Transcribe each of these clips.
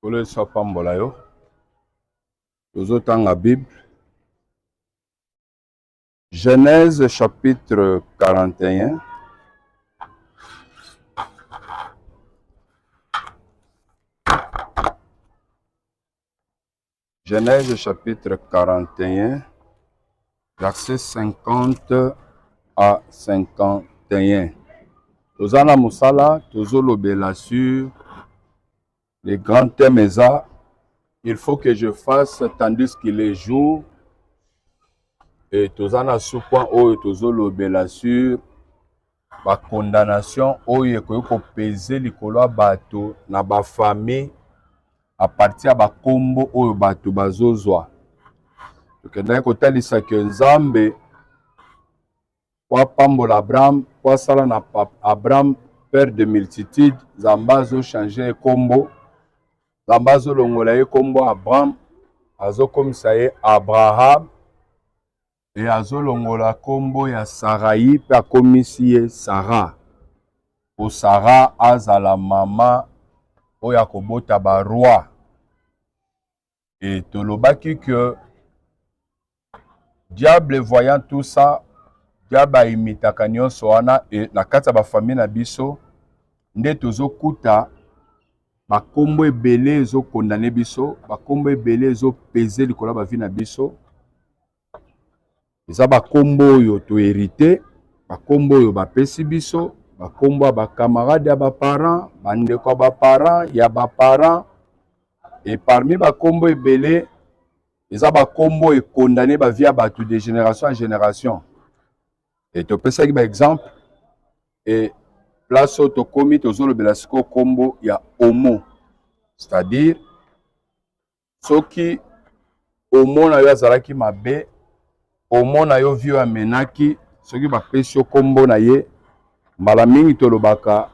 Kole Sapambola yo. Tozotanga Bible. Genèse chapitre 41. Genèse chapitre 41, versets 50 à 51. Tozana Moussala, Tozolobela sur les grands thèmes. Il faut que je fasse tandis qu'il est jour. Et Tozana sous point où Tozolobela sur la condamnation où il faut peser les couleurs bateau na ba famille à partir de combo ou bateau bazozwa. Donc d'un côté il que Nzambe pour pambola Abraham pour sala na Abraham père de multitude Zambazo changer combo Zambazo longola combo Abraham azo comme ça est Abraham et azo longola combo ya Sarai pa komisi Sarah pour Sarah azala mama oya kobota ba roi. Et tolobaki que diable voyant tout ça, diable a imita kanyon soana et na kata ba famille na biso nde tozo kuta ba kombo ebele zo condamner biso, ba kombo ebele zo peser likola ba vie na biso. Eza ba kombo yo to hérité, ba kombo yo ba pesi biso, ba kombo ba camarade ya ba parents, bande ko ba parents, ya ba parents. Et parmi ba kombo ebele, eza ba kombo e condamné ba vie ba tout de génération en génération. Et tu peux faire un exemple et place auto komi to zolo belasiko kombo ya homo. C'est-à-dire soki homo na yo azalaki mabe, homo na yo vio amenaki, soki ba pesio kombo na ye, mbala mingi tolobaka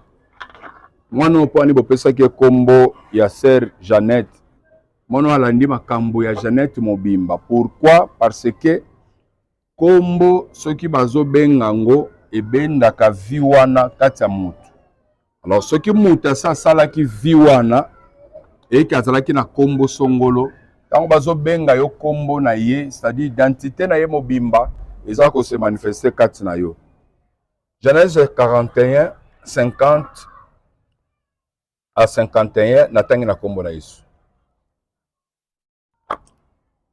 mwana opani bo pesaki kombo ya sœur Jeannette. Mono alandi makambo ya Jeannette mobimba. Pourquoi? Parce que kombo soki bazo bengango ebendaka viwana kati ya mutu. Alors soki mutu asalaki viwana eki azalaki na kombo songolo, tango bazo benga yo kombo na ye, c'est-à-dire identité na ye mobimba eza ko se manifester kati na yo. Genèse 41 50 à 51 natangi na kombo na Yesu.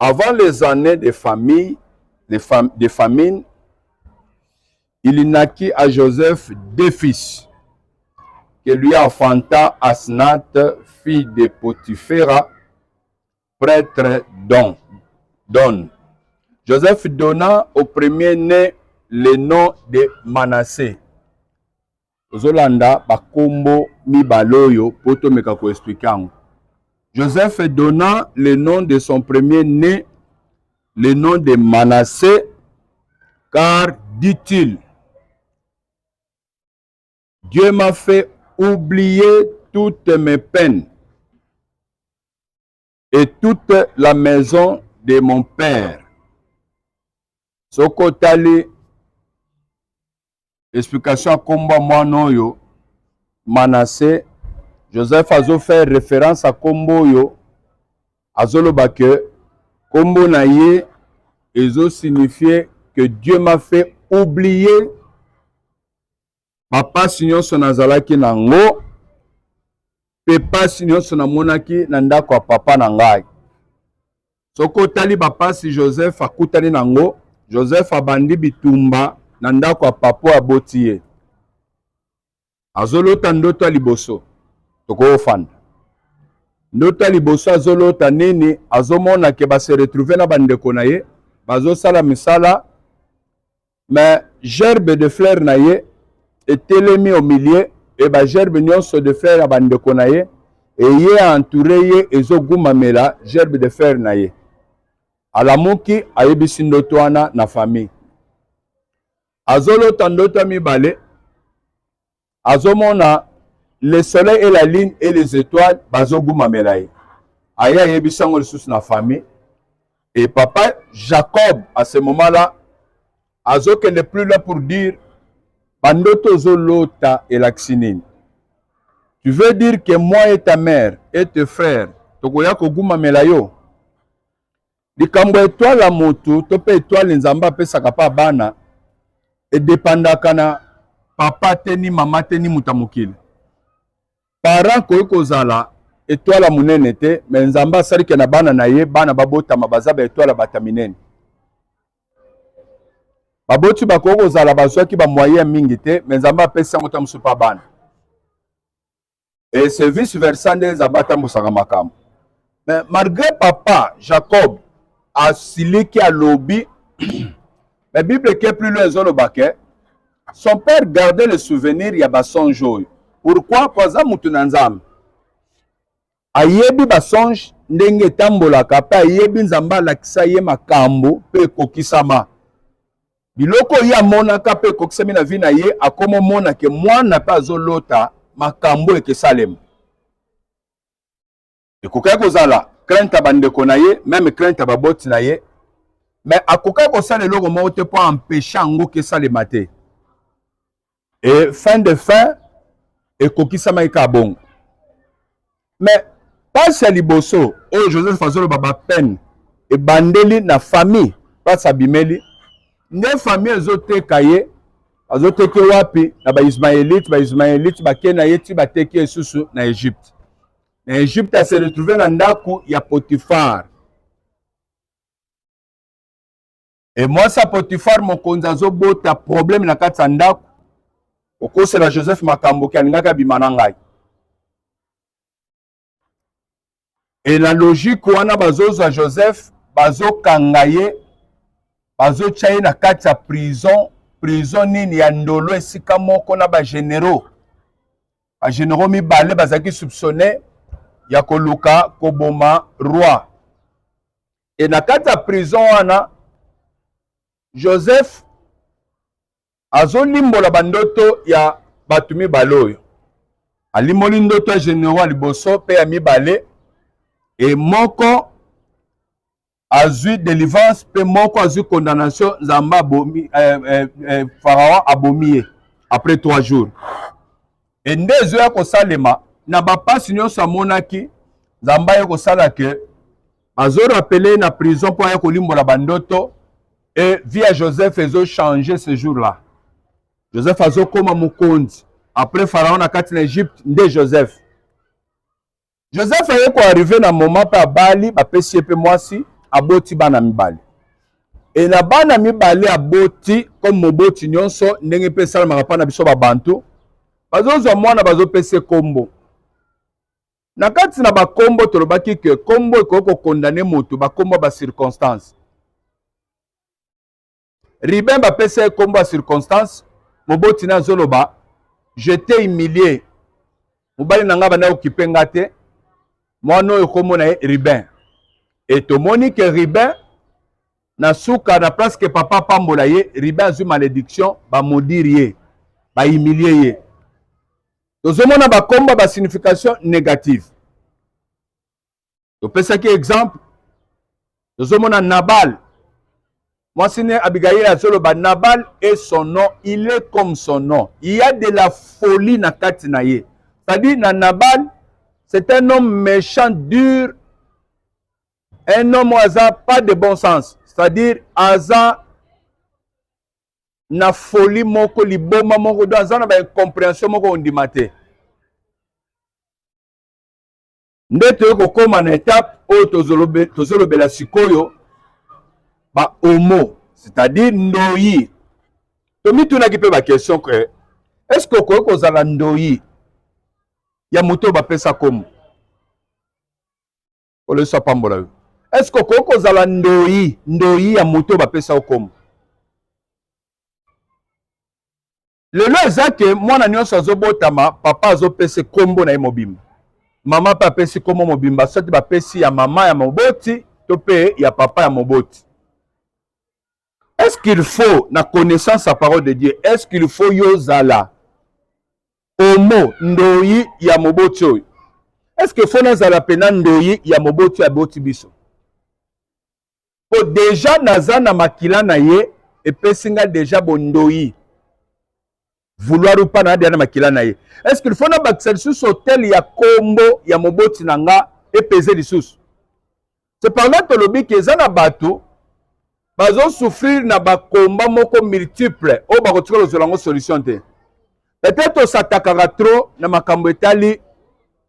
Avant les années de famille, de famine, il naquit à Joseph deux fils, que lui enfanta Asnath, fille de Potiphéra, prêtre d'On. Joseph donna au premier-né le nom de Manassé. Zolanda bakombo mibaloyo poto meka ko expliquer. Joseph donna le nom de son premier-né, le nom de Manassé, car, dit-il, Dieu m'a fait oublier toutes mes peines et toute la maison de mon père. Sokotali, explication à komba mwanoyo, Manassé, Joseph a fait référence à kombo yo, azoloba que kombo na ye ezo signifier que Dieu m'a fait oublier papa sinyo sonazalaki nango pepa sinyo sonamonaki na ndako papa na ngai. Soko tali papa si Joseph akutani nango, Joseph abandi bitumba na ndako papa abotiye. Azolota ndoto liboso. Toko ofanda. Ndoto liboso azolota nini azomona ke ba se retrouver na bandeko na ye, bazo sala misala, mais gerbe de fleurs na ye était mis au milieu et ba gerbe nyonso de fleurs ya bandeko na ye et ye entouré ye ezogumamela gerbe de fleurs na ye. Alamuki ayebisi ndoto wana na famille. Azolota ndoto mibale, azomona le soleil et la lune et les étoiles bazogumamela ye. Aya yebisa ngo lisusu na famille. Et papa Jacob à ce moment-là azoke n'est plus là pour dire bandoto zolota et l'axinine. Tu veux dire que moi et ta mère et tes frères tokoya koguma melayo. Likambo étoile motu to pe étoile nzamba pesaka pa bana e dépendaka na papa teni mama teni mutamukile. Parent koyi kozala étoile munene te mais nzamba salike na bana na ye bana babotama baza ba étoile bataminene. Baboti bakoki kozala bazwaki ba moyen mingi te mais nzamba apesi yango tamusu pa bana. Et c'est vice versa nde nzamba atambusaka makambo. Mais malgré papa Jacob a siliki a lobi la Bible qui est plus loin zolobake son père gardait le souvenir ya basonge oyo. Pourquoi? Poza mutu na nzambe ayebi basonge ndenge etambolaka pe ayebi nzamba alakisa ye makambo pe ekokisama. Biloko ye amonaka pe ekokisami na vi na ye akoma omona ke mwana pe azolota makambo ekesalema. Ekokai kozala crainte bandeko na ye, même crainte baboti na ye, mais akokai kosala eloko moko te po empêcher yango kesalema te. Et fin de fin ekokisama eka bongo. Mais pasi ya liboso oyo Joseph azoloba bapeine ebandeli na famille pasi abimeli nde famille ezoteka ye azoteki wapi na baismaélite bakei na ye ti bateki esusu na Égypte. Na Égypte a se retrouvé na ndaku ya Potifar. Et moi sa Potifar mokonzi azobota problème na kati ya ndaku okosela Joseph makambo ki alingaka bima na ngai. Et la logique wana bazozwa Joseph bazokanga ye bazotya ye na kati ya prison nini ya ndolo esika moko na bagénéraux mibale bazalaki soupçonné ya koluka koboma roi. Et na kati ya prison wana Joseph azolimbola bandoto ya batu mibale oyo. Alimoli ndoto ya généraux liboso pe ya mibale et moko azui délivrance pe moko azui condamnation nzamba abomi Pharaon abomi après 3 jours. Et nde ezoya kosalema na bapasi nyonso amonaki nzamba ye kosala ke azorapele na prison po ya kolimbola bandoto et via Joseph ezo changer ce jour-là. Joseph azokoma mokonzi après Pharaon na kati na Égypte nde Joseph. Joseph aye ko arrivé na moment pe abali bapesi ye pe mwasi aboti bana mibale. Et na bana mibale aboti comme moboti nyonso ndenge pe salamaka pa na biso babantu bazozwa mwana bazopesa kombo. Na kati na bakombo tolobaki ke kombo ekoko kondane moto bakombo ba circonstance. Ribin bapesa kombo ba circonstance moboti na zoloba je t'ai humilié. Mobali na nga bana okipe ngate mwana oyo kombo na Ribin. Et tomoni ke Ribin na suka na place que papa pambola ye Ribin azui malédiction ba modiri ye ba humilier ye. Tozomona ba komba ba signification négative. Topesaki exemple. Tozomona Nabal. Mwasine Abigail azoloba Nabal est son nom, il est comme son nom. Il y a de la folie na kati na ye. C'est-à-dire na Nabal, c'est un homme méchant, dur, un homme hasard pas de bon sens. C'est-à-dire hasard na folie moko liboma moko dans un incompréhension moko ondimate. Ndete yoko koma na étape o tozolobela sikoyo ba homo, c'est-à-dire ndoyi. Tomi tunaki pe ba question que est-ce que ko kozala ndoyi ya moto ba pesa komo? Ole so pambola. Est-ce que ko kozala ndoyi ya moto ba pesa komo? Lelo ezake mwana nyonso azobotama papa azopesa kombo na ye mobimba. Mama pa pesi kombo mobimba soki ba pesi ya mama ya moboti to pe ya papa ya moboti. Est-ce qu'il faut na connaissance la parole de Dieu? Est-ce qu'il faut yozala homo ndoyi ya moboti oyo? Est-ce que faut nazala pena ndoyi ya moboti ya boti biso? Po déjà naza na makila na ye epesinga déjà bondoyi. Vouloir ou pas na makila na ye. Est-ce qu'il faut na bakisa lisusu hotel ya kombo ya moboti nanga epese lisusu. Cependant tolobi ke eza na bato bazo souffrir na bakomba moko multiple o bakotika lozola ngo solution te. Peut-être osatakaka trop na makambo etali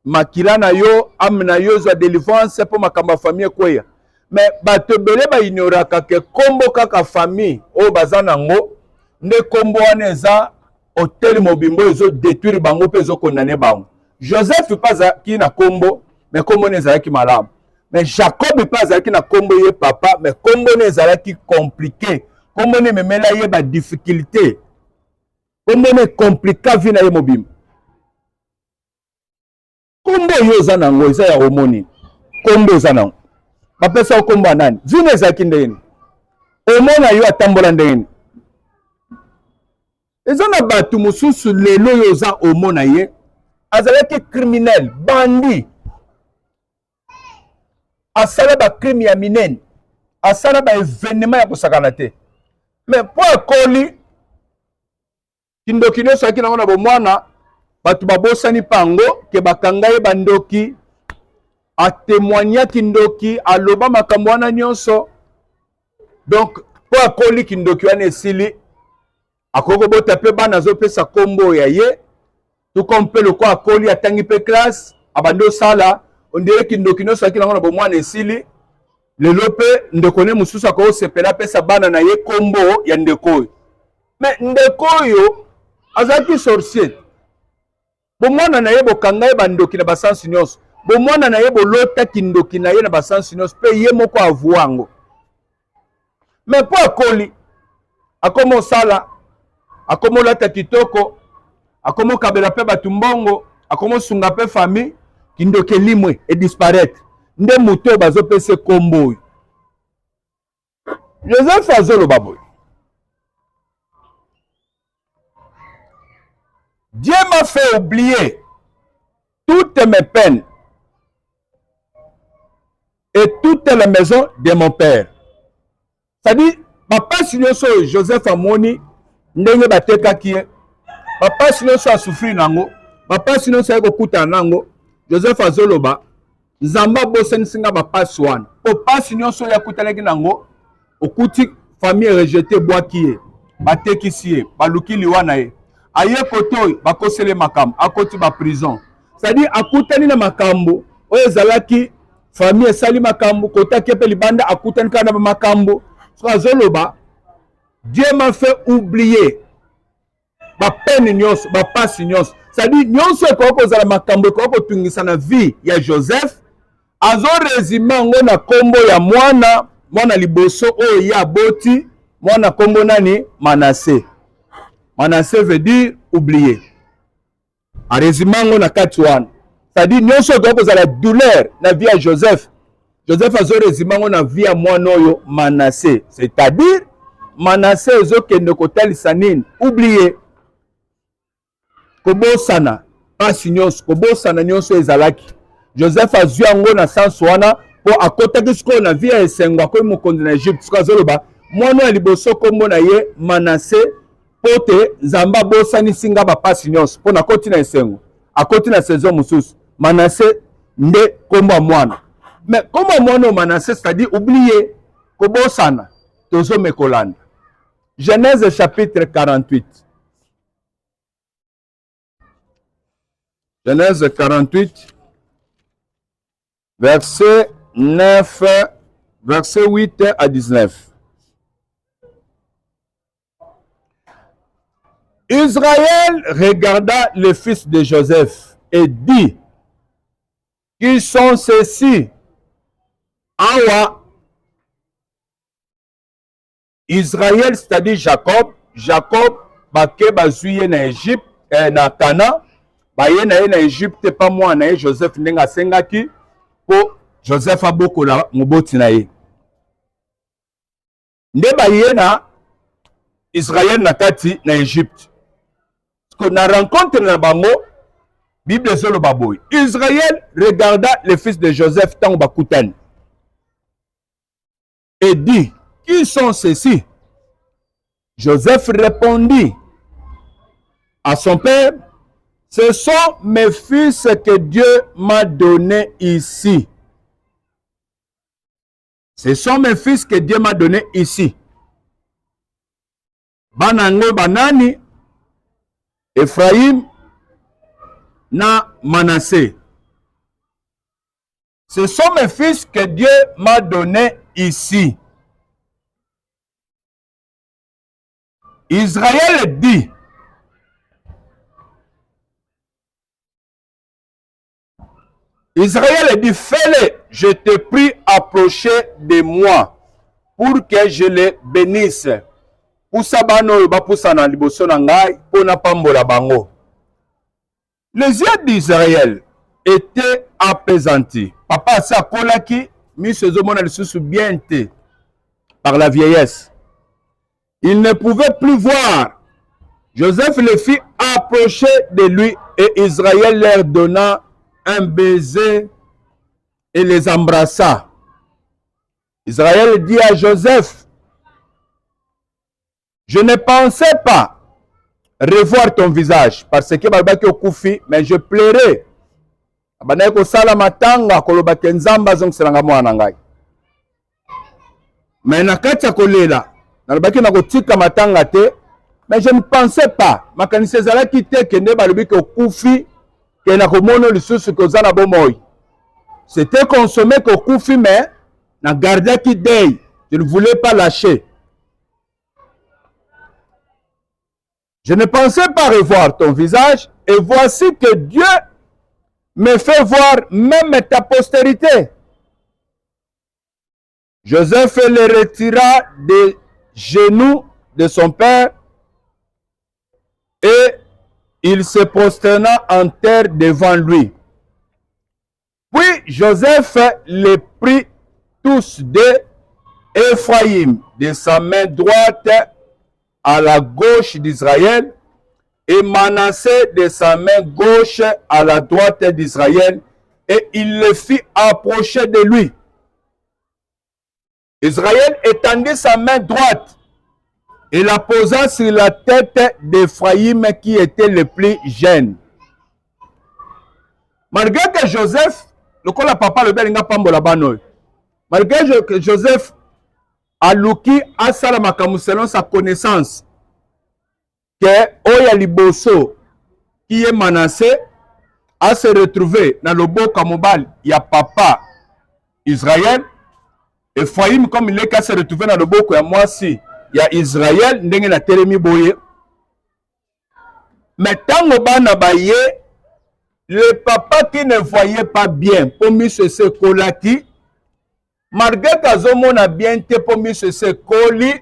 makila na yo, ame na yo za délivrance po makambo ya famille kweya. Mais bato bele ba ignoraka ke kombo kaka famille o baza nango nde kombo wana eza hotel mobimbo ezo détruire bango pe ezo condamner bango. Joseph pas ki na kombo mais kombo ne ezalaki malamu. Mais Jacob pas azalaki na kombo ye papa mais kombo ne ezalaki compliqué. Kombo ne memela ye ba difficulté. Kombo ne compliqué vie na ye mobimbo. Kombo yo eza nango eza ya homoni. Kombo eza nango. Bapesa kombo anani? Vine ezalaki ndeni. Omona yo atambola ndeni. Eza na batu mususu lelo yo eza omona ye. Azalaki criminel, bandi. Asala ba crime ya minene. Asala ba événement ya kosakana te. Mais po akoli kindoki nyonso aki nango na bomwana batu babosani pango ke bakanga ye bandoki atémoigna kindoki aloba makambo wana nyonso. Donc po akoli kindoki wana esili akoko bota pe bana azopesa kombo ya ye tout comme pe loko akoli atangi pe classe abando sala on dirait kindoki nyonso aki nango na bomwana esili lelo pe ndeko ne mususu akoko sepela pesa bana na ye kombo ya ndeko oyo. Mais ndeko oyo azaki sorcier. Bomwana na ye bokanga ye bandoki na basansi nyonso. Bomwana na ye bolota kindoki na ye na basansi nyonso pe ye moko avuango. Mais po akoli akomo sala akomo lata kitoko akomo kabela pe batu mbongo akomo sunga pe famille kindoki limwe et disparaître. Nde muto bazo pese kombo. Joseph azolo baboy. Dieu m'a fait oublier toutes mes peines et toute la maison de mon père. C'est-à-dire, papa sinyoso Joseph Amoni, ndenge bateka kie, papa sinyoso a souffrir nango, papa sinyoso eko kuta nango, Joseph azoloba, nzamba bosen singa papa swan. Papa sinyoso ya kuta nango, okuti famille rejetée boakie, bateki sie, baluki liwana ye. Aye koto bakosele makambo akoti ba prison. C'est-à-dire akutani na makambo oyo ezalaki famille esali makambo kota kepe libanda akutani kana ba makambo. So azoloba Dieu m'a fait oublier ba peine nyonso ba pasi nyonso. C'est-à-dire nyonso ekoko zala makambo ekoko tungisa na vie ya Joseph azo résumé ngo na kombo ya mwana liboso oyo ya boti mwana kombo nani Manassé. Manassé veut dire oublier. En résumant, on a 4 ans. C'est-à-dire, nous sommes la douleur na vie à Joseph. Joseph a résumé on a vie à moi noyo Manassé. C'est-à-dire, Manassé est ok ne kotal sanin. Oublier. Kobo sana. Pas signos. Kobo sana nyonso ezalaki. Joseph a zui ango na sanswana pour à côté de ce qu'on a vu à Senga comme mon conde en Égypte. Ce qu'on zoloba. Moi no liboso kombo na ye Manassé. Pote zamba bosani singa ba pasi nyonso pona koti na esengo akoti na saison mususu Manassé nde komba mwana. Mais komba mwana Manassé c'est-à-dire oublier ko bosana tozo mekolanda. Genèse chapitre 48. Genèse 48 verset 9 verset 8 à 19. Israël regarda les fils de Joseph et dit, qui sont ceux-ci? Awa. Israël, c'est-à-dire Jacob. Jacob, bake bazuye na Égypte, na Cana, baye na Égypte, pas moi na Joseph nenga sengaki, po Joseph abokola moboti na ye. Nde baye na Israël na kati na Égypte. Na rencontre na bango Bible solo baboy. Israël regarda les fils de Joseph tant bakutani et dit, qui sont ceux-ci? Joseph répondit à son père, ce sont mes fils que Dieu m'a donnés ici. Ce sont mes fils que Dieu m'a donnés ici. Banango banani, Ephraim, na Manassé. Ce sont mes fils que Dieu m'a donnés ici. Israël dit, fais-le, je te prie, approcher de moi pour que je les bénisse. Les yeux d'Israël étaient apaisantis. Papa sa kolaki, mis ses hommes bien par la vieillesse. Il ne pouvait plus voir. Joseph le fit approcher de lui et Israël leur donna un baiser et les embrassa. Israël dit à Joseph, je ne pensais pas revoir ton visage parce que babaki okufi, mais je pleurais. Mais nakati ya kolela nalobaki na kotika matanga te, mais je ne pensais pas makanisi ezalaki te kende balobi ke okufi ke na komono lisusu ke oza na bomoi. C'était consommé que okufi, mais na gardaki deuil, je ne voulais pas lâcher. Je ne pensais pas revoir ton visage, et voici que Dieu me fait voir même ta postérité. Joseph le retira des genoux de son père et il se prosterna en terre devant lui. Puis Joseph les prit tous deux, Ephraim de sa main droite à la gauche d'Israël et Manassé de sa main gauche à la droite d'Israël, et il les fit approcher de lui. Israël étendit sa main droite et la posa sur la tête d'Ephraim qui était le plus jeune. Malgré que Joseph, le papa le belinga pambola banoy, malgré que Joseph a luki asala makamu selon sa connaissance, que Oya Liboso qui est Manassé a se retrouvé dans le beau kamobal, il y a papa Israël. Ephraim, comme il est qu'à se retrouver dans le beau, moi si il y a Israël, ndenge na telemi boye. Mais tant au bana baye, le papa qui ne voyait pas bien, pour M. Sekolaki, malgré qu'Azomo n'a bien été pour M. Sekoli,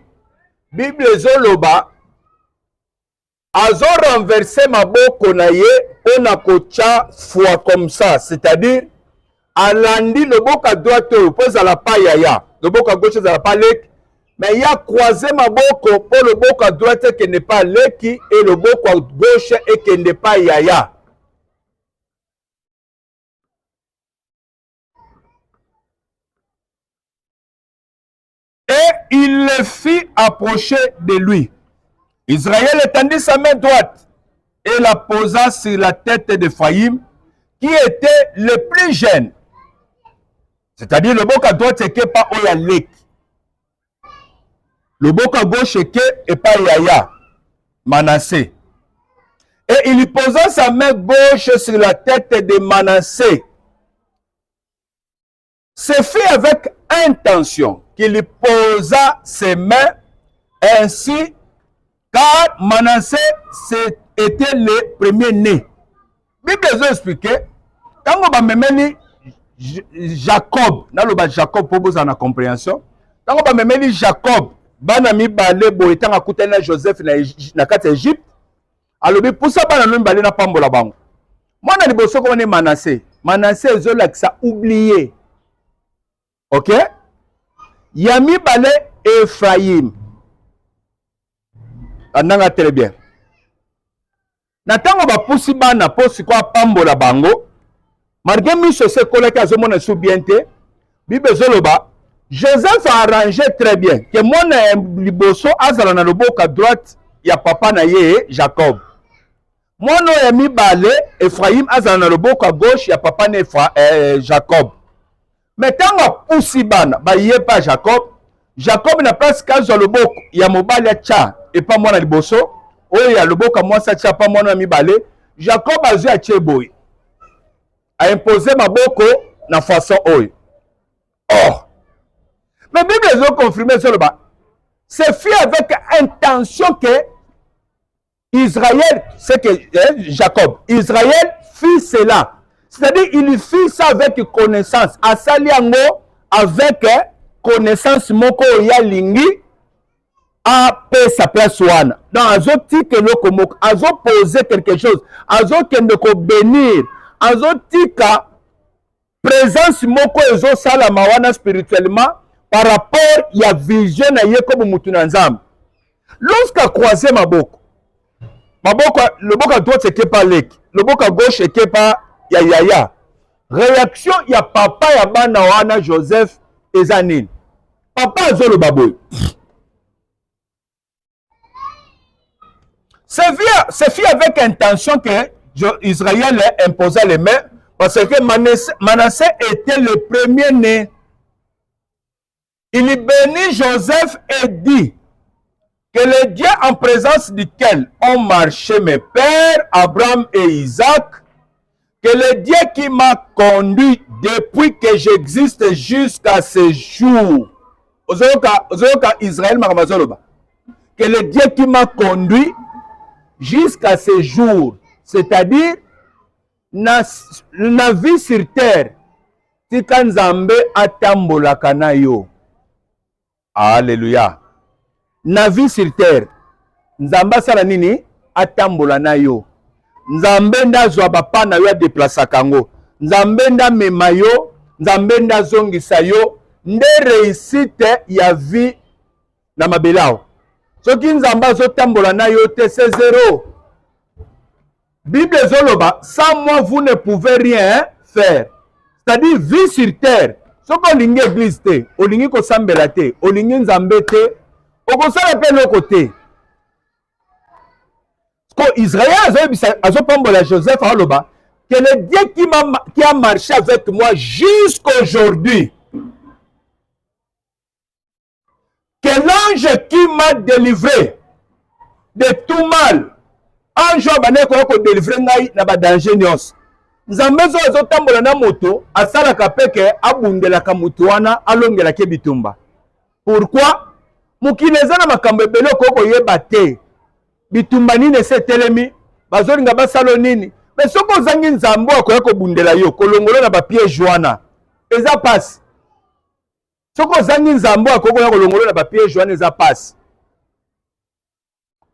Bible Zoloba, Azo renversé ma boko na ye, on a kocha foi comme ça, c'est-à-dire, alandi le boko à droite, pose à la paillaya, le boko à gauche à la palek, mais il a croisé ma boko pour le boko à droite qui n'est pas leki et le boko à gauche et qui n'est pas yaya. Et il le fit approcher de lui. Israël étendit sa main droite et la posa sur la tête d'Ephraim, qui était le plus jeune. C'est-à-dire le boko à droite qui n'est pas oyalek. Le boko à gauche qui n'est pas yaya, Manassé. Et il posa sa main gauche sur la tête de Manassé. C'est fait avec intention qu'il posa ses mains ainsi, car Manassé était le premier né. Bible a expliqué, quand on va mener Jacob, dans le bas Jacob pour vous en la compréhension, quand on va mener Jacob, banami balé bo etanga kutana Joseph na kati Égypte, alobi pour ça banami balé na pambola bango. Moi na liboso ko ne Manassé, Manassé ezola que ça oublié. OK? Yami balé Ephraim. Andanga très bien. Natango ba pusi bana posi kwa pambola bango. Malgré miso se kolaki azomona soubiente, Bible zoloba, Joseph a arrangé très bien que mon liboso azala na loboka droite ya papa na ye Jacob. Mono yami balé Ephraim azala na loboka gauche ya papa na Jacob. Mais tant que poussé bana, bah y est pas Jacob. Jacob n'a pas ce cas sur le bok. Il y a mon balai tcha et pas moi dans le bosso. Oh il y a le bok à moi ça tcha pas moi dans mi balai. Jacob a joué à Tcheboy. A imposé ma boko na façon oi. Or, mais Bible les ont confirmé sur le bas. C'est fait avec intention que Israël, c'est que Jacob, Israël fit cela. C'est-à-dire, il fit ça avec connaissance. Asaliango, avec connaissance, moko ya lingi, a paix sa place ouana. Donc, azo tike loko moko, azo poser quelque chose, azo kendeko bénir, azo tika présence moko ezo sala mawana spirituellement par rapport ya vision na ye comme mutuna nzambe. Lorsqu'à croisé maboko, le boko à droite c'est pas lek, le boko à gauche c'est pas ya. Réaction ya papa ya bana wana Joseph ezanine. Papa azo le baboy. C'est fait avec intention que Israël imposait les mains parce que Manassé était le premier-né. Il bénit Joseph et dit que le Dieu en présence duquel ont marché mes pères, Abraham et Isaac, que le Dieu qui m'a conduit depuis que j'existe jusqu'à ce jour, Israël que le Dieu qui m'a conduit jusqu'à ce jour, c'est-à-dire na vie sur terre, tika nzambe atambolaka na yo. Alléluia. Na vie sur terre, nzambe asala nini atambola na yo. Nzambe ndazwa bapa na yo adeplasaka yango. Nzambe ndamema yo, nzambe ndazongisa yo, nde réussite ya vie na mabelao. Soki nzambe azotambola na yo te, c'est zéro. Bible zoloba, sans moi vous ne pouvez rien faire. C'est-à-dire vie sur terre. Soko olingi église te, olingi kosambela te, olingi nzambe te, okosala pe loko te. Parce que Israël azopambola Joseph aloba, que le Dieu qui a marché avec moi jusqu'aujourd'hui, que l'ange qui m'a délivré de tout mal, ange bane ko délivrer ngai na ba danger nyos. Nzambe zo azotambola na moto, asalaka peke abundelaka moto wana alongela ke bitumba. Pourquoi? Mukineza na makambo ebele ko yeba te. Bitumba nini se telemi, bazolinga basalo nini. Mais soko zangi nzambo akoya bundela yo, kolongolo na ba piège wana. Eza passe. Soko zangi nzambo akoya kolongolo na ba piège wana eza passe.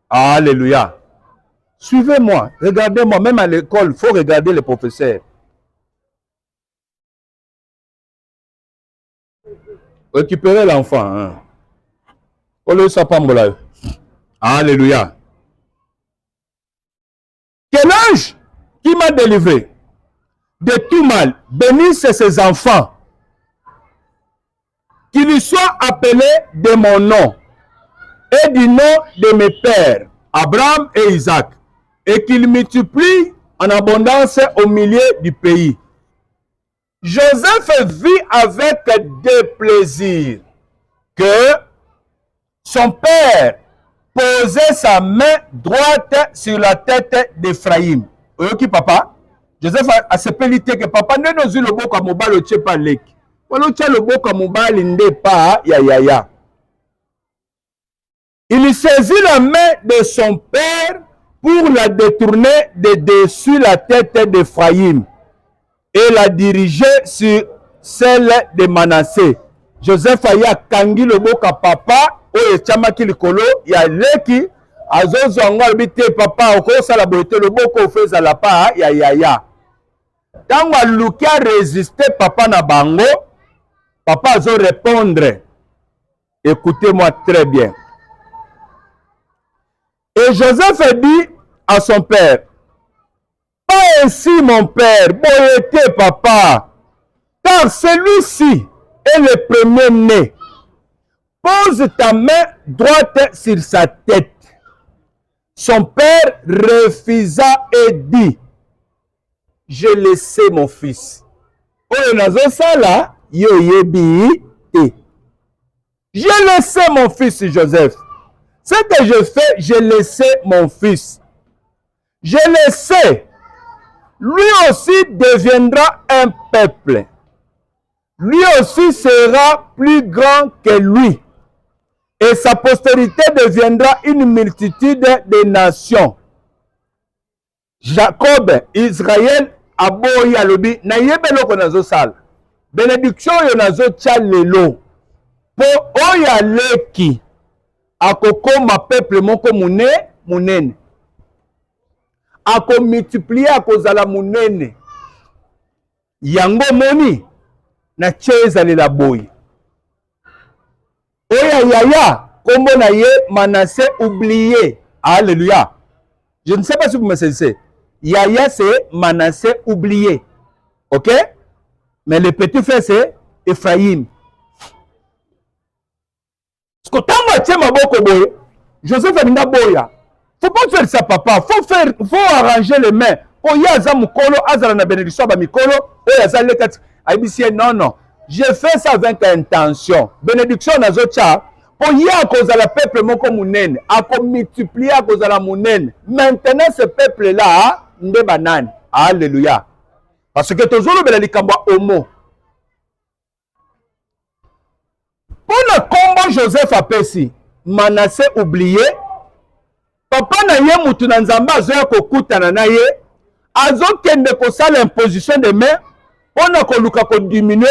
Alléluia. Suivez-moi, regardez-moi, même à l'école, il faut regarder les professeurs. Récupérez l'enfant. Hein. Alléluia. Quel ange qui m'a délivré de tout mal, bénisse ses enfants, qu'ils soient appelés de mon nom et du nom de mes pères, Abraham et Isaac, et qu'il multiplie en abondance au milieu du pays. Joseph vit avec déplaisir que son père posait sa main droite sur la tête d'Ephraïm. Ok, papa? Joseph a sepelité que papa ne nous le beau comme mobile au pas lek. Le beau comme mobile n'est pas ya. Il saisit la main de son père pour la détourner de dessus la tête d'Ephraïm et la diriger sur celle de Manassé. Joseph aya kangi le boka papa o echamaki likolo ya leki azozonga albite papa oko sala bote le boka ofeza la pa ya. Tango aluki a résister papa na bango, papa azo répondre. Écoutez-moi très bien. Et Joseph dit à son père, pas ainsi mon père, boyete papa, car celui-ci est le premier-né. Pose ta main droite sur sa tête. Son père refusa et dit, je laissé mon fils. Oyo nazo sala, yo yebi te. J'ai laissé mon fils Joseph. Ce que je fais, j'ai laissé mon fils. Je laissé. Lui aussi deviendra un peuple. Lui aussi sera plus grand que lui. Et sa postérité deviendra une multitude de nations. Jacob, Israël, aboyi alobi, na yebelo nazo sala. Bénédiction yo nazo tia lelo. Po oya leki, akokoma peuple moko munene. Ako multiplier akozala munene. Yango moni, na cheza lela boy. Oya yaya, kombo na ye Manassé oublié. Alléluia. Je ne sais pas si vous me saisissez. Yaya c'est Manassé oublié. Ok? Mais le petit frère c'est Ephraïm. Parce que tant que tu es maboko boy, Joseph Alinda boya. Faut pas faire ça papa. Faut arranger les mains. Oh yaza mukolo, azala na bénédiction ba mikolo. Oh yaza lekat. Aïbisier non. Je fais ça avec intention. Bénédiction na zocha. Pour y a cause à la peuple moko munene. A multiplier à cause à la munene. Maintenant ce peuple là, nde banane. Alléluia. Parce que toujours le likambo homo. Pour le combo Joseph apesi, Manassé oublié. Papa na ye mutu na nzamba azoya kokutana na ye. Azokende kosala imposition de main. On a koluka ko diminuer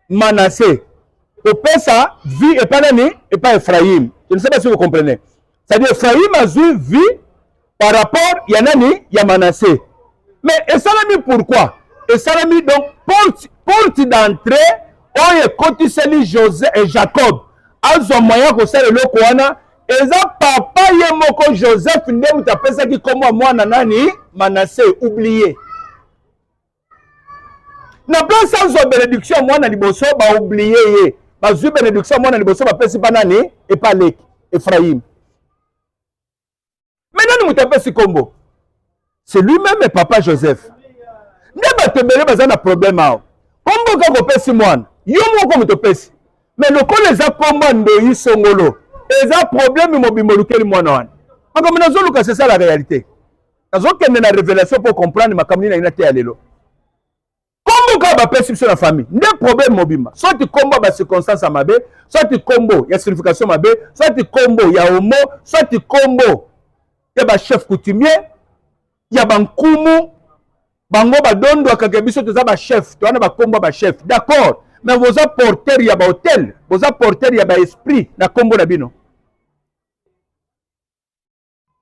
Manassé. Pour ça, vie et pas nani et pas Ephraïm. Je ne sais pas si vous comprenez. C'est-à-dire Ephraïm a vu vie par rapport à Yanani, il y a Manassé. Mais et ça l'a mis pourquoi? Et ça l'a mis donc porte d'entrée. On est cotisé Joseph et Jacob. Azo moyen ko sala le koana. Eza papa ye moko Joseph ndem tapesa ki komo mwana nani Manassé oublié. Na place sans bénédiction mwana liboso ba oublié ye. Ba zu bénédiction mwana liboso ba pesi pa nani et pas Lek Ephraïm. Maintenant nous tapesi kombo. C'est lui-même et papa Joseph. Ndeba tebele bazana problème ao. Kombo ka ko pesi mwana. Yo moko mutopesi. Mais le ko les a kombo ndo yisongolo. Et un problème immobilier mwana wana. Parce que c'est ça la réalité. Nous avons une révélation pour comprendre ma communauté na inate alelo. Comment ka ba perception la famille? Des problèmes mobima. Soit tu combo ba circonstance mabe, soit tu combo ya signification mabe, soit tu combo ya homo, soit tu combo ya ba chef coutumier, ya bankumu, bango ba dondo akakebiso to za ba chef, to wana ba combo ba chef. D'accord. Mais vous apportez ya ba hôtel, vous apportez ya ba esprit na combo na bino.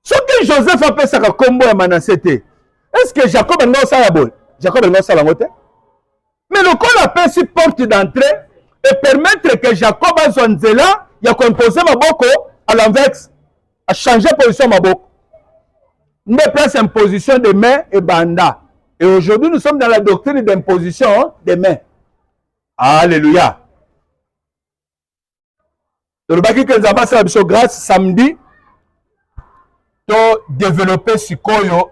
Ce que Joseph a fait ça comme combo Manassé. Est-ce que Jacob a non ça la bonne? Jacob a non ça la motte? Mais le col a fait si porte d'entrée et permettre que Jacob a son zéla, il a composé ma boko à l'inverse, a changé position ma boko. Nous place en position de main et banda. Et aujourd'hui nous sommes dans la doctrine d'imposition des mains. Alléluia. Le baki que nous avons fait grâce samedi. To développer sikoyo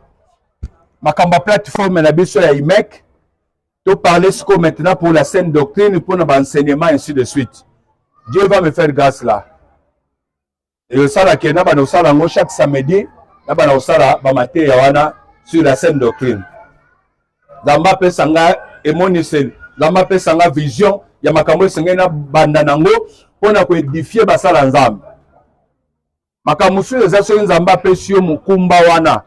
makamba plateforme na biso ya IMEC to parler siko maintenant pour la saine doctrine pour notre enseignement ainsi de suite. Dieu va me faire grâce là. Et ça là que na ba sala ngo chaque samedi na ba sala ba maté ya wana sur la saine doctrine. Zamba pe sanga emonisel, zamba pe sanga vision ya makambo senga na banda nango pona ko édifier basala nzambe. Makamusu eza so nzamba pesi yo mukumba wana.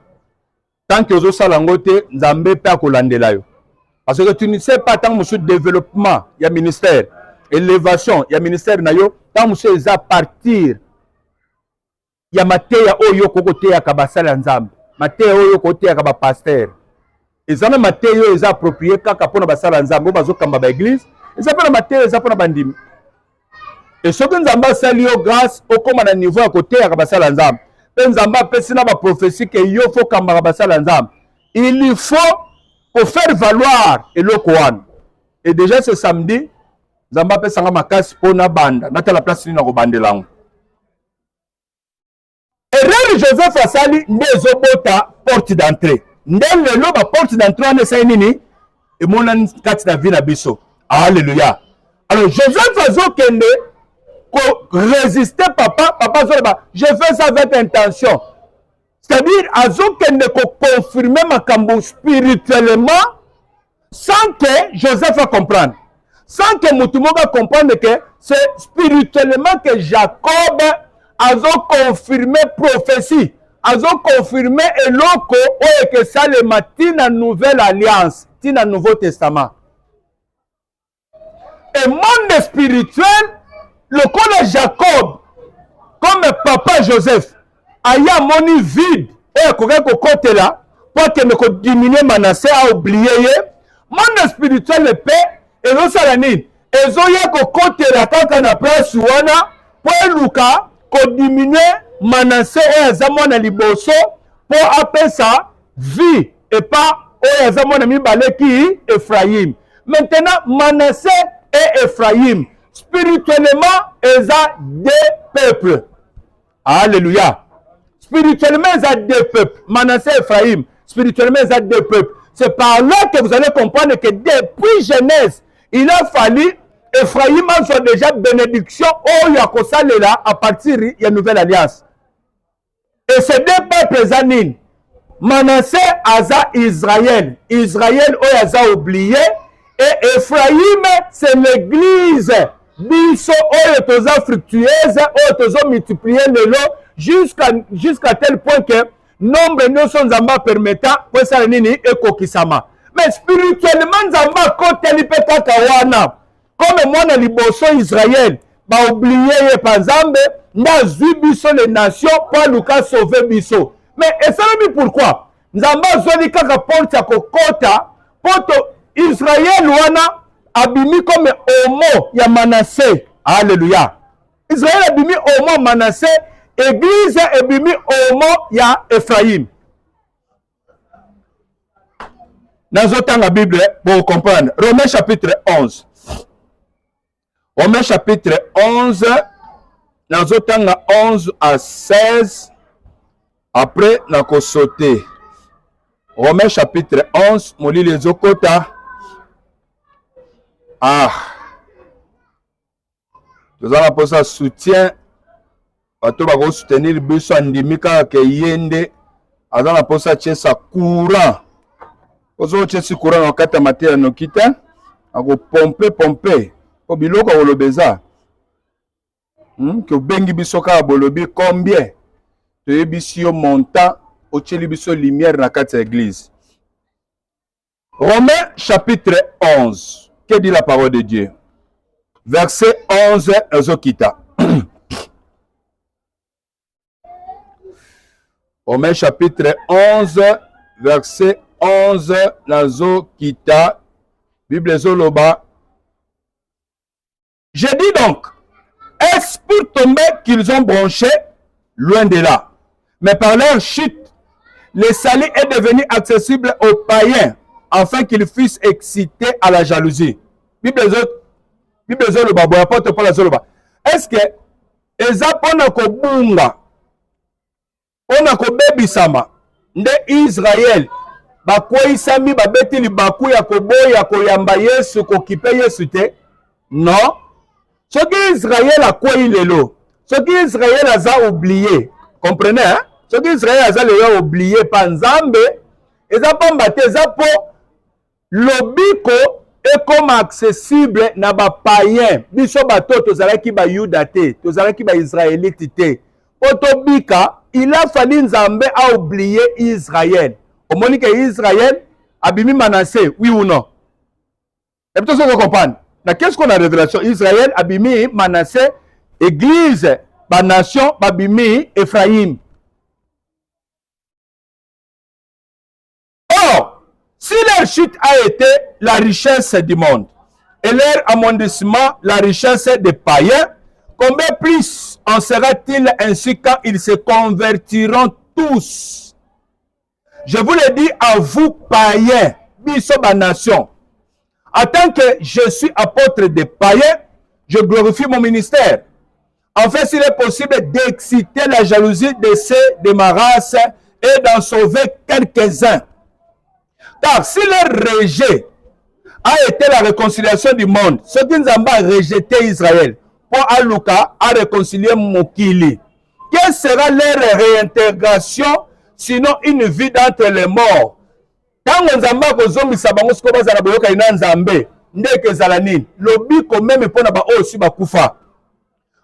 Tant que ozo sala ngote nzambe pe akolandela yo. Parce que tu ne sais pas tant musu développement ya ministère, élévation ya ministère na yo, tant musu eza partir ya mateya oyo kokote ya kabasala nzambe. Mateya oyo kokote ya kaba pasteur. Ezana mateya yo eza approprié kaka pona basala nzambe bazo kamba ba église, eza pona mateya eza pona bandimi. Et ce que nous avons sali grâce au comme à niveau à côté à Kabasala Nzam. Nous avons pensé dans la prophétie que il faut Kabasala Nzam. Il faut pour faire valoir et le Koran. Et déjà ce samedi, nous avons pensé à ma casse pour na bande. Nata la place na bande lang. Et là Joseph a sali ndezobota porte d'entrée. Ndel le ba porte d'entrée ne sai nini et mon kat na vie na biso. Alléluia. Alors, Joseph azokende résister papa, papa zoloba, je fais ça avec intention. C'est-à-dire, azokende confirmer makambo spirituellement sans que Joseph va comprendre. Sans que Moutoumou va comprendre que c'est spirituellement que Jacob a confirmé prophétie. A confirmé eloko oyo que ça le matin la nouvelle alliance, tina nouveau testament. Et monde spirituel, le corps de Jacob, comme papa Joseph, aya moni vide, oyo koka kokote là, pour que ne diminuer Manassé a oublié. Monde spirituel le paix, et non ça la nid. Et zoya kokote la kaka na place wana, pour Luka, ko diminuer Manassé oyo azamona liboso, pour appeler ça vie, et pas oyo azamona mibale ki Ephraim. Maintenant, Manassé et Ephraim, spirituellement, ils ont deux peuples. Alléluia. Spirituellement, ils ont deux peuples. Manassé et Ephraim, spirituellement, ils ont deux peuples. C'est par là que vous allez comprendre que depuis Genèse, il a fallu Ephraim soit déjà bénédiction au Yakosalela à partir de la nouvelle alliance. Et ces deux peuples, Zanine, Manassé a Israël. Israël, a oublié. Et Ephraim, c'est l'église. Biso, toza fructueuse, toza multiplier le lot jusqu'à tel point que nombre de nos nzamba permettant pour ça nini ekokisama. Mais spirituellement nzamba kote lipeta kawana. Comme moi na liboso Israël, ba oublier par Nzambe, na zui biso les nations pour Lucas sauver biso. Mais et ça veut dire pourquoi? Nzamba zoli kaka porte ya kokota porte Israël wana abimi comme homo ya Manassé. Alléluia. Israël abimi homo Manassé, église abimi homo ya Ephraim. Dans la Bible pour comprendre. Romains chapitre 11. Romains chapitre 11. Dans 11 à 16. Après, on a sauté. Romains chapitre 11. Moli les okota. Ah, nous allons poser un soutien. Bato bako soutenir biso andimika ke yende. Azala posa chesa courant. Ozo chesi courant na kata matera no kita. Ako pompe. O biloko olobeza. Que bengi biso ka bolobi combien? Te bisi yo montant o cheli biso lumière na kata église. Romains chapitre 11. Que dit la parole de Dieu? Verset 11, Zokita. Romains chapitre 11, verset 11, Zokita. Bible Zoloba. Je dis donc, est-ce pour tomber qu'ils ont branché? Loin de là. Mais par leur chute, le salut est devenu accessible aux païens, afin qu'ils fussent excités à la jalousie. Bible Zoloba, apôtre Paul Zoloba. Est-ce que eza pona ko bunga, pona ko bebisama, nde Israël, bakoisami babeti libaku ya koboya koyamba Yesu kokipe Yesu te? Non. Ce que Israël a quoi il est là? Ce que Israël a oublié. Comprenez, hein? Ce que Israël a oublié par Nzambe, eza pamba te eza po lobiko est comme accessible na ba païen. Biso bato tozalaki ba Yuda te, tozalaki ba Israélite te. Otobika, il a fallu Nzambe a oublié Israël. Au moment que Israël abimi Manassé, oui ou non? Et puis vous comprenez. Qu'est-ce qu'on a révélation? Israël abimi Manassé, église, ba nation, abimi Ephraim. Or, si leur chute a été la richesse du monde et leur amondissement la richesse des païens, combien plus en sera-t-il ainsi quand ils se convertiront tous? Je vous le dis à vous, païens, biso ba nation. En tant que je suis apôtre des païens, je glorifie mon ministère. En fait, s'il est possible d'exciter la jalousie de ceux de ma race et d'en sauver quelques-uns. Car si leur rejet a été la réconciliation du monde. Ce qui nous a rejeté Israël pour Aluka a réconcilié Mokili. Quelle sera leur réintégration sinon une vie d'entre les morts? Tant que Nzamba kozongisa bango siko bazala boyoka ina Nzambe ndeke zala nini lobiko même pona ba aussi bakufa.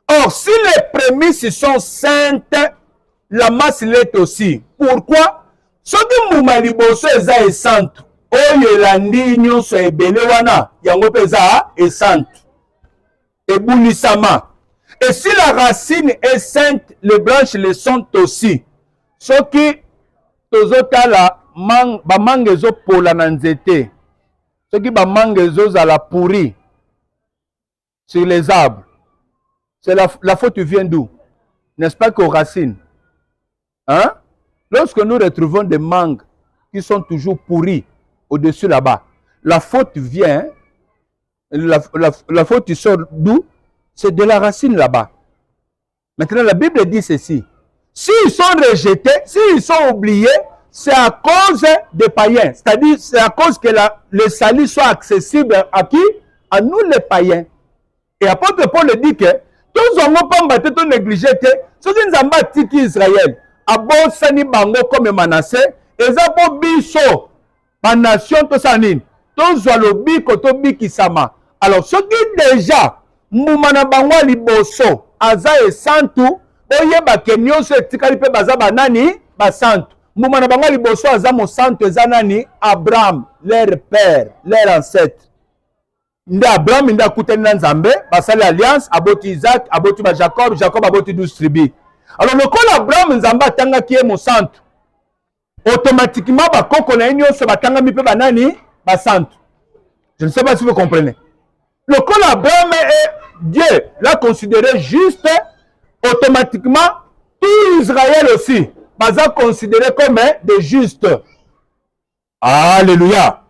Or si les prémices sont saintes, la masse l'est aussi. Pourquoi? Soki mbuma liboso eza esante oyo elandi nyonso ebele wana yango mpe eza esante ebulisama. Et si la racine est sainte, les branches le sont aussi. Soki tozotala bamanga ezopola na nzete, soki bamanga ezozala pourri sur les arbres, c'est la faute vient d'où? N'est-ce pas qu'aux racines? Hein? Lorsque nous retrouvons des mangues qui sont toujours pourries au-dessus là-bas, la faute vient, la faute sort d'où? C'est de la racine là-bas. Maintenant, la Bible dit ceci. S'ils sont rejetés, s'ils sont oubliés, c'est à cause des païens. C'est-à-dire, c'est à cause que le salut soit accessible à qui? À nous les païens. Et apôtre Paul dit que tous on pas battu tout négligé, ceux qui nous ont battu Israël, à bon sani bango comme Manassé, et ça pour biso, ma nation, tout ça nine, tous ont le biko, tout bikisama. Alors, ceux qui déjà, moumana bango liboso, aza et santu, oye ba kenyo se tikali pe baza banani, ba santu. Moumana bango liboso aza mo santu zanani, Abraham, leur père, leur ancêtre. Nde Abraham nde akutani na Nzambe basali alliance aboti Isaac aboti ba Jacob aboti 12 tribus. Alors le col Abraham Nzambe atanga ki mo santu automatiquement ba koko na nyonso batanga mi pe banani ba santu. Je ne sais pas si vous comprenez. Le col Abraham est Dieu l'a considéré juste, automatiquement tout Israël aussi baza considéré comme des justes. Alléluia.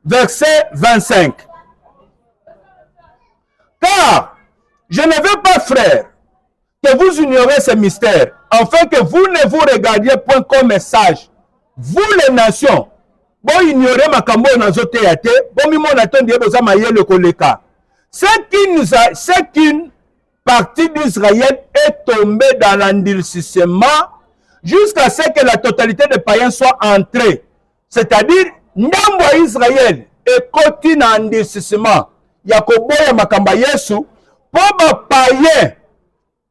Verset 25. Car je ne veux pas, frère, que vous ignorez ce mystère, afin que vous ne vous regardiez point comme sages. Vous les nations, vous ignorez ma kambo nazote yate, vous mimona tondi boza mayele koleka. C'est qu'une partie d'Israël est tombée dans l'endurcissement jusqu'à ce que la totalité des païens soit entrée. C'est-à-dire, Ndambo Israël est côté dans l'endurcissement. Yakoboya makamba Yesu pour ba païen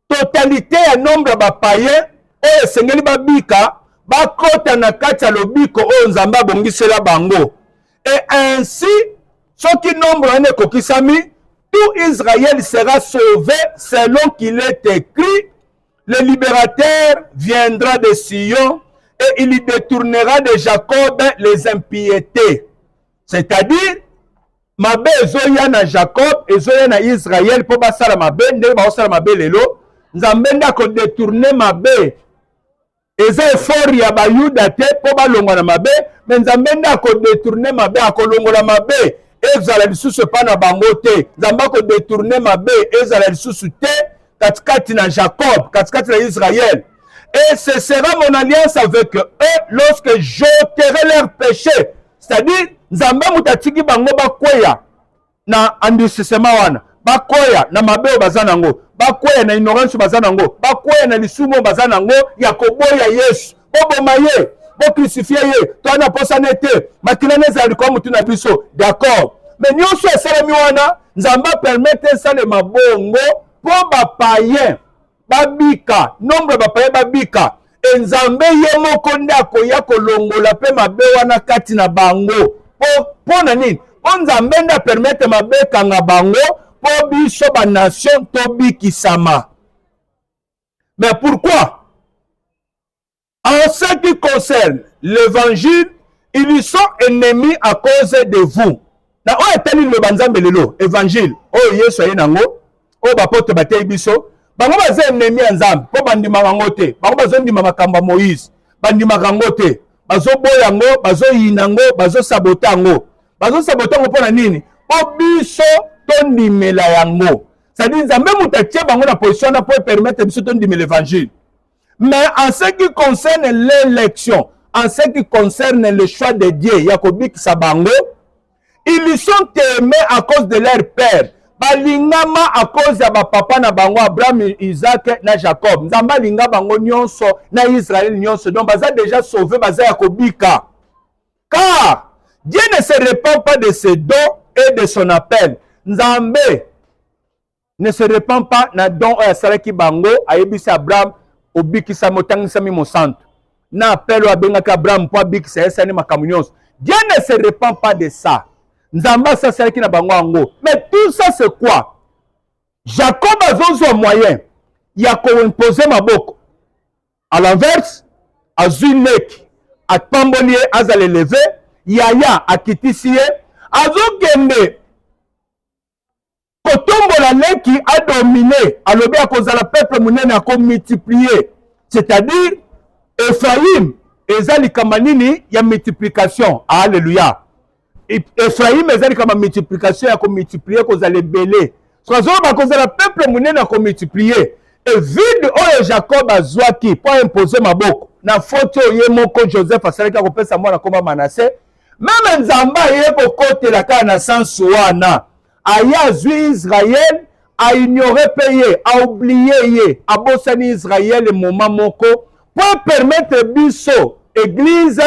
totalité ya nombre ba païen et sengeli babika ba kota na kati ya lobiko o Nzamba bongisela bango et ainsi ce qui nombre ane kokisami tout Israël sera sauvé selon qu'il est écrit le libérateur viendra de Sion et il détournera de Jacob les impiétés. C'est-à-dire mabe ezoya na Jacob ezoya na Israël po basala mabe ndenge basala mabe lelo Nzambe ndako détourner mabe eza effort ya bayuda te po balongwa na mabe mais Nzambe ndako détourner mabe akolongola mabe ezala lisusu pa na bango te Nzambe ko détourner mabe ezala lisusu te katikati na Jacob katikati na Israël et ce sera mon alliance avec eux lorsque j'ôterai leurs péchés. C'est-à-dire Nzambe mutatiki bango bakweya na endurcissement wana bakweya na mabeo bazanango bakweya na ignorance bazanango bakweya na lisumo bazanango ya koboya Yesu boboma ye bo crucifier ye to na posane te makilane ezali kwa mutu na biso d'accord mais nyonso esalemi wana Nzambe permettre ça le mabongo po bapayen babika nombre bapayen babika Nzambe ye moko nde akoya kolongola pe mabe wana kati na bango po na nini po Nzambe nde permettre mabe kanga bango po biso ba nation to bikisama. Mais pourquoi? En ce qui concerne l'évangile, ils sont ennemis à cause de vous. Na o etali le banzambe lelo évangile o Yesu aye nango o bapote batei biso bango baza ennemi ya Nzambe po bandima bango te bango bazondima makambo ya Moïse bandima kango te bazoboya yango bazoyina yango bazosabota yango mpona nini po biso tondimela yango c'est-à-dire Nzambe mutu atie bango na position na po permettre biso tondimela l'évangile. Mais en ce qui concerne l'élection, en ce qui concerne le choix de Dieu ya kobikisa bango, Ils sont aimés à cause de leur père. Balingama à cause de papa na bango Abraham, Isaac na Jacob. Nzamba linga bango nyonso na Israël nyonso. Donc baza déjà sauvé, baza ya kobika. Car Dieu ne se répand pas de ses dons et de son appel. Nzambe ne se répand pas na don ya salaki bango ayebisa Abraham obikisa motangisa mi mosanto. Na appel wa benga Abraham po abikisa esani makambo nyonso. Dieu ne se répand pas de ça. Nzamba ça salaki na bango ango. Mais tout ça c'est quoi? Jacob a un moyen. Il a imposé maboko. À l'inverse, à Zunek, à Pambolier, à l'élevé, Yaya, à Kitisie, à Zokende, Kotombola qui a dominé, à l'obé à cause de la peuple mounene a multiplié. C'est-à-dire, Ephraim, Ezali Kamanini, il y a multiplication. Alléluia. Ephraim, Ezali Kamanini, multiplication, il y a multiplié à cause de l'ébélé. Soit à cause de la peuple mounene a multiplié. Et vide oyo Jacob a zwaki pour imposer maboko na faute oyo moko Joseph asalaki kopesa mwana komba Manassé même Nzamba ye ko kotela ka na sens wana aya zui Israël a ignoré payé a oublié ye a bosani Israël moment moko pour permettre biso église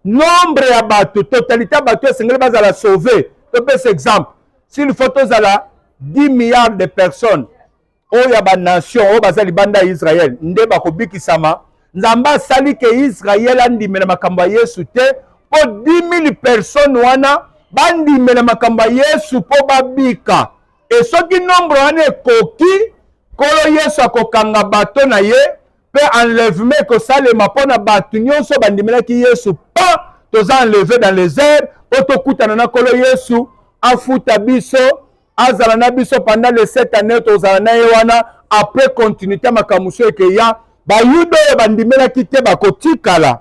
nombre ya bato totalité ya bato esengeli bazala sauver to pesa exemple s'il faut tozala 10 milliards de personnes oya ba nation o bazali banda Israël nde bakobikisama Nzamba sali ke Israël andimela makamba Yesu te po 10,000 personnes wana bandimela makamba Yesu po babika et soki nombre wana ekoki kolo Yesu akokanga bato na ye pe enlèvement ko salema pona bato nyonso bandimelaki Yesu pa toza enlevé dans les airs po tokutana na kolo Yesu afuta biso azala na biso pendant les 7 années tozala na ye wana après continuité makamuso ekeya bayuda oyo bandimelaki te bakotikala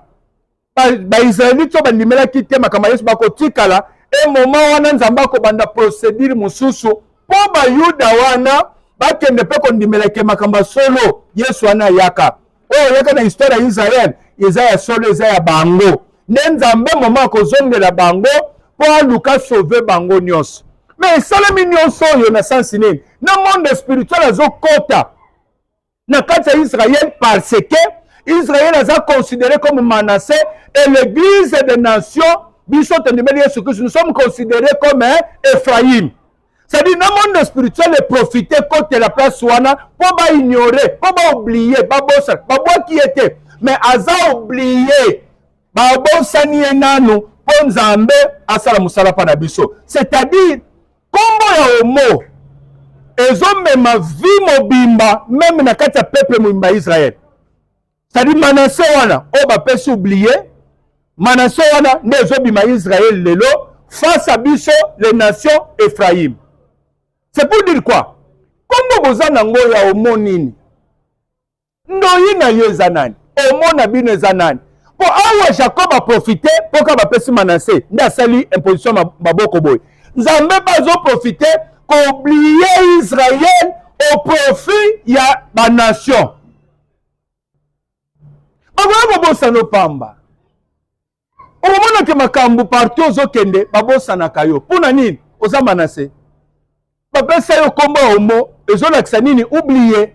baisraélite oyo bandimelaki te makambo Yesu bakotikala e moment wana Nzambe akobanda procédure mosusu mpo bayuda wana bakende mpe kondimelaki makambo solo Yesu wana ayaka oyo yaka na histoire ya Israël eza ya solo eza ya bango nde Nzambe moment akozongela bango mpo aluka sauve bango nyonso. Mais salami nyonso oyo na sens nini na monde spirituel azokota na kati ya Israël parce que Israël aza considéré comme Manassé et l'église des nations biso tendimeli Yesu Christ nous sommes considérés comme Ephraim. C'est-à-dire na monde spirituel et profiter côté la place wana pour ba ignorer pour ba oublier ba bossa ba bois qui était mais aza oublié ba bossani enanu po Nzambe asala musala pa na biso. C'est-à-dire kombo ya homo ezomema vie mobimba même na kati ya peuple mobimba Israël. C'est-à-dire Manassé wana o bapesi oublié Manassé wana nde ezobima Israël lelo face à biso les nations Ephraim. C'est pour dire quoi? Kombo boza nango ya homo nini ndoyi na yo eza nani homo na bino eza nani po awa Jacob a profité po ka bapesi Manassé nde asali imposition maboko boye Nzambe bazo profiter qu'oublier Israël au profit ya ba nation. Bagola babosa no pamba. Omona ke makambu partout ozokende babosa na kayo. Pona nini? Oza Manassé. Bapesa yo kombo homo ezolakisa nini oublier.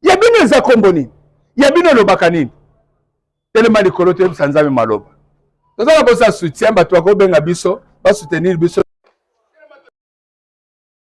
Ya bino eza kombo nini? Ya bino lobaka nini? Telema likolo te Nzambe maloba. Toza babosa soutien bato bakobenga biso ba soutenir biso